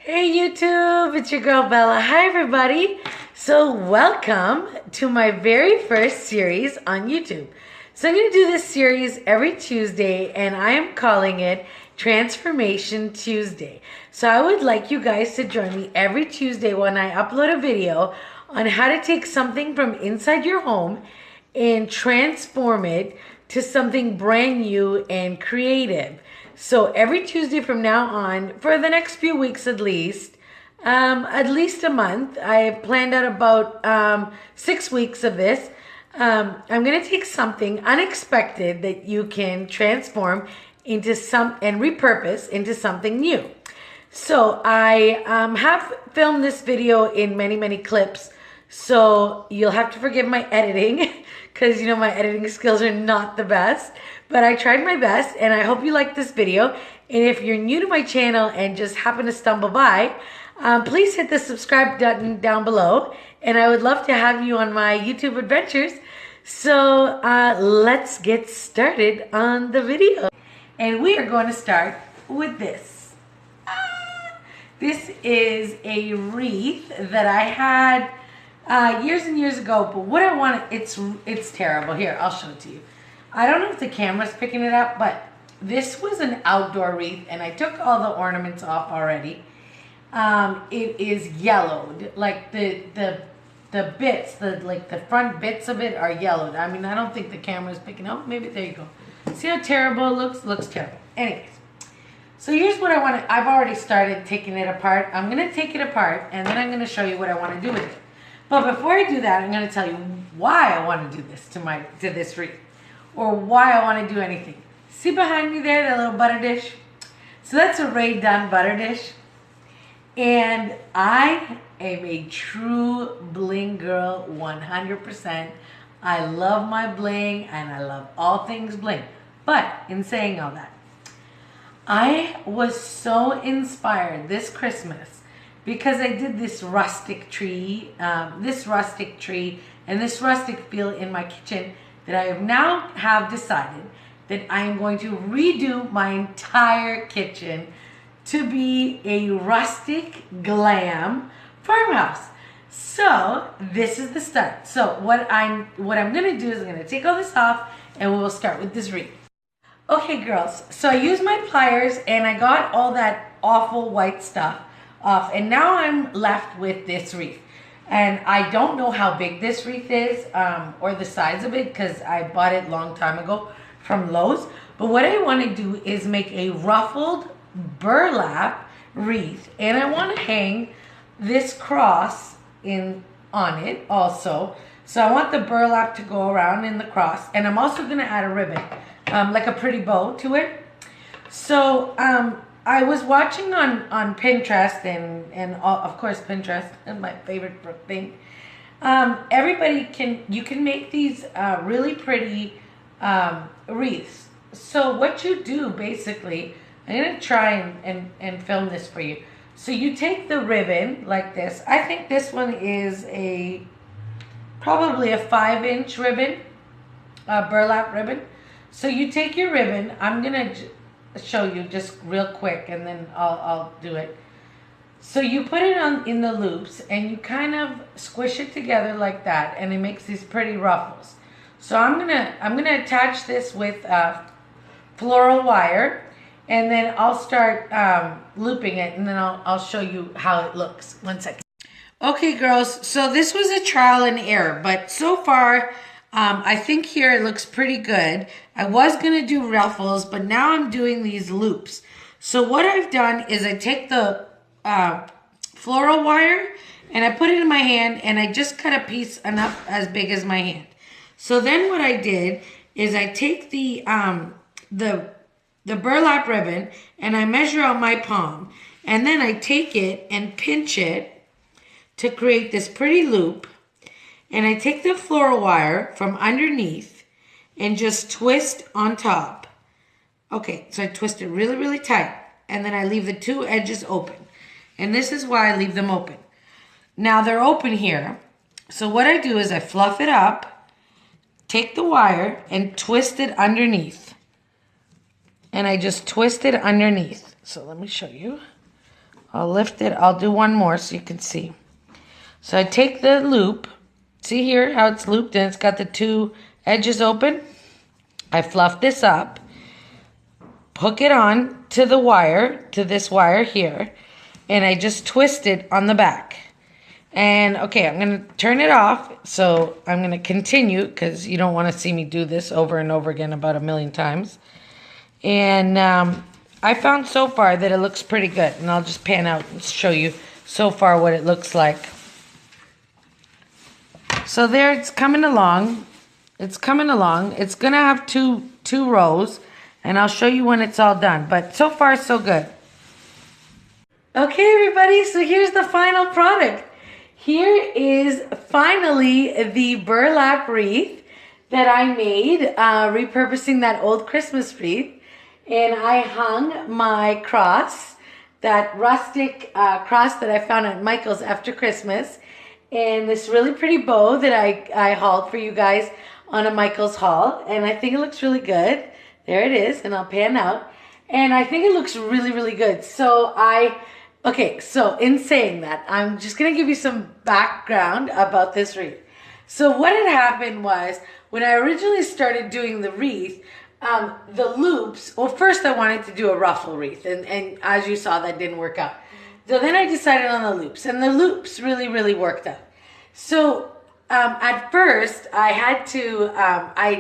Hey YouTube, it's your girl Bella. Hi everybody. So welcome to my very first series on YouTube. So I'm going to do this series every Tuesday and I am calling it Transformation Tuesday. So I would like you guys to join me every Tuesday when I upload a video on how to take something from inside your home and transform it to something brand new and creative. So every Tuesday from now on, for the next few weeks at least a month, I planned out about 6 weeks of this. I'm going to take something unexpected that you can transform into and repurpose into something new. So I have filmed this video in many clips. So you'll have to forgive my editing because you know my editing skills are not the best, but I tried my best and I hope you like this video. And if you're new to my channel and just happen to stumble by, please hit the subscribe button down below and I would love to have you on my YouTube adventures. So let's get started on the video. And we are going to start with this. This is a wreath that I had years and years ago, but what I want, it's terrible. Here, I'll show it to you. I don't know if the camera's picking it up, but this was an outdoor wreath, and I took all the ornaments off already. It is yellowed, like the bits, like the front bits of it are yellowed. I mean, I don't think the camera's picking up. Maybe there you go. See how terrible it looks? Looks terrible. Anyways, so here's what I want to. I've already started taking it apart. I'm gonna take it apart, and then I'm gonna show you what I want to do with it. But before I do that, I'm going to tell you why I want to do this to this wreath, or why I want to do anything. See behind me there, that little butter dish? So that's a Ray Dunn butter dish, and I am a true bling girl, 100%. I love my bling, and I love all things bling. But in saying all that, I was so inspired this Christmas because I did this rustic tree and this rustic feel in my kitchen that I have decided that I am going to redo my entire kitchen to be a rustic glam farmhouse. So this is the start. So what I'm gonna do is I'm gonna take all this off and we'll start with this wreath. Okay girls, so I used my pliers and I got all that awful white stuff off, and now I'm left with this wreath. And I don't know how big this wreath is or the size of it because I bought it a long time ago from Lowe's. But what I want to do is make a ruffled burlap wreath, and I want to hang this cross on it also. So I want the burlap to go around in the cross, and I'm also going to add a ribbon, like a pretty bow to it. So I was watching on Pintress and of course Pinterest is my favorite thing. You can make these really pretty wreaths. So what you do basically, I'm gonna try and film this for you. So you take the ribbon like this. I think this one is probably a 5-inch ribbon, burlap ribbon. So you take your ribbon. I'm gonna show you just real quick and then I'll do it. So you put it in the loops and you kind of squish it together like that, and it makes these pretty ruffles. So I'm gonna attach this with floral wire, and then I'll start looping it, and then I'll show you how it looks. 1 second. Okay girls, so this was a trial and error, but so far I think here it looks pretty good. I was going to do ruffles, but now I'm doing these loops. So what I've done is I take the floral wire and I put it in my hand, and I just cut a piece enough as big as my hand. So then what I did is I take the burlap ribbon and I measure out my palm, and then I take it and pinch it to create this pretty loop. And I take the floral wire from underneath and just twist on top. Okay, so I twist it really tight. And then I leave the two edges open. And this is why I leave them open. Now they're open here. So what I do is I fluff it up, take the wire and twist it underneath. And I just twist it underneath. So let me show you. I'll lift it. I'll do one more so you can see. So I take the loop. See here how it's looped and it's got the two edges open? I fluff this up, hook it on to the wire, to this wire here, and I just twist it on the back. And okay, I'm going to turn it off, so I'm going to continue because you don't want to see me do this over and over again about 1,000,000 times. And I found so far that it looks pretty good, and I'll just pan out and show you so far what it looks like. So there it's coming along. It's coming along. It's going to have two rows, and I'll show you when it's all done. But so far, so good. Okay, everybody, so here's the final product. Here is finally the burlap wreath that I made, repurposing that old Christmas wreath. And I hung my cross, that rustic cross that I found at Michael's after Christmas. And this really pretty bow that I hauled for you guys on a Michael's haul. And I think it looks really good. There it is, and I'll pan out. And I think it looks really, really good. So okay, so in saying that, I'm just going to give you some background about this wreath. So what had happened was, when I originally started doing the wreath, the loops, well, first I wanted to do a ruffle wreath, and as you saw, that didn't work out. So then I decided on the loops, and the loops really, really worked out. So at first, I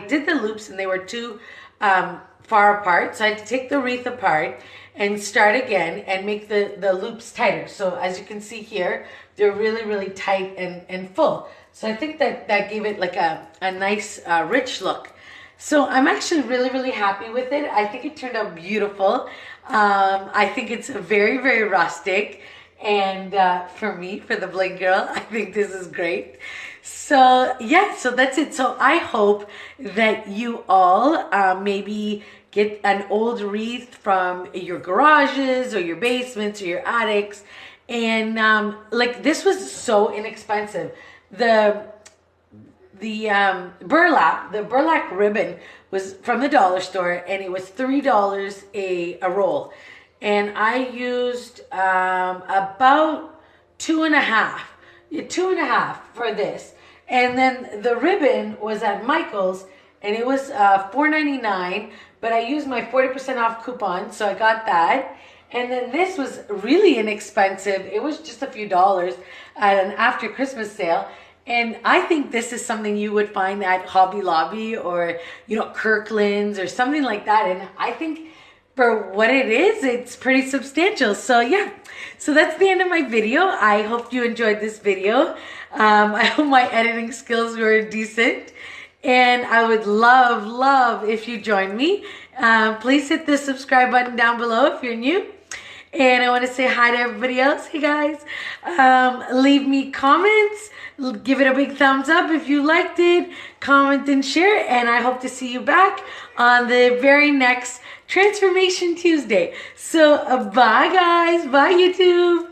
did the loops, and they were too far apart, so I had to take the wreath apart and start again and make the loops tighter. So as you can see here, they're really, really tight and full. So I think that gave it like a nice, rich look. So I'm actually really, really happy with it. I think it turned out beautiful. I think it's very, very rustic. And for me, for the bling girl, I think this is great. So yeah, so that's it. So I hope that you all maybe get an old wreath from your garages or your basements or your attics. And like, this was so inexpensive. The burlap ribbon was from the dollar store, and it was $3 a roll. And I used about two and a half for this. And then the ribbon was at Michael's, and it was $4.99, but I used my 40% off coupon, so I got that. And then this was really inexpensive. It was just a few dollars at an after Christmas sale. And I think this is something you would find at Hobby Lobby or, Kirkland's or something like that. And I think for what it is, it's pretty substantial. So yeah, so that's the end of my video. I hope you enjoyed this video. I hope my editing skills were decent. And I would love if you join me. Please hit the subscribe button down below if you're new. And I want to say hi to everybody else. Hey guys, leave me comments. Give it a big thumbs up if you liked it. Comment and share. And I hope to see you back on the very next Transformation Tuesday. So bye guys. Bye YouTube.